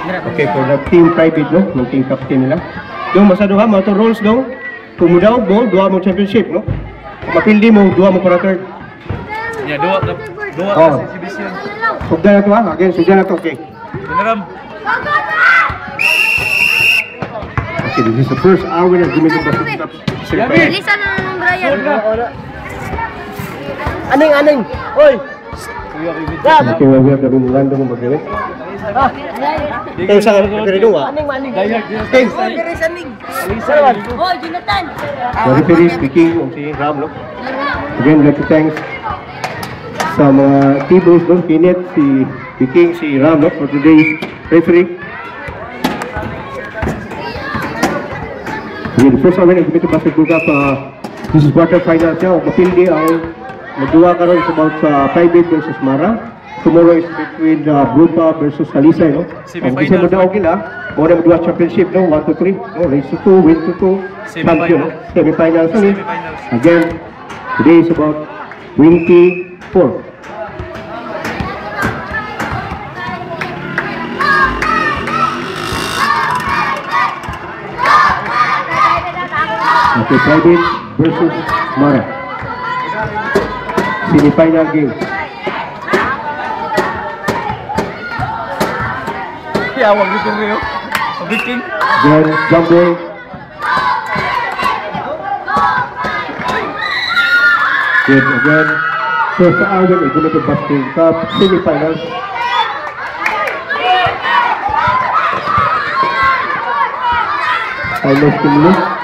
Okay, for the team private, no? Yung team captain nila. Yung masado ha, mga roles, no? Kung mo daw mo, duha mo championship, no? Mapildi mo, duha mo para third. Ya, dua kasi exhibition. Sugda na to ha, again, sugda na to, okay. Beneram. Okay, this is the first hour na Gimito Basket Cup. Bilisan na ng Brian. Aning. Oy. Okay, we have the Lando mo magalit. Ito sa referee wa. Aning. Okay. Oh, Jonathan. The referee speaking of si Ram, no? Again, like to thanks sa mga teammates, no? Kinet, si King, si Ram, no? For today's referee. Okay, the first hour na Gimito Basketball Cup, this is quarterfinals siya. Mapildi ang magduwa karon is about private versus Mara. Tomorrow is between Brupa versus Halisay, no? Ang kasi mo daw kila, mo na magduwa championship, no? 1 to 3, no? Race to 2, win to 2, champion, no? Semi-finals, no? Again, today is about 24. Okay, private versus Mara. Semi-final game. Ya, wag dito rin. Biking. Then, Jumbo. Good, again. First hour, Gimito Basket Cup, semi-finals. I lost him.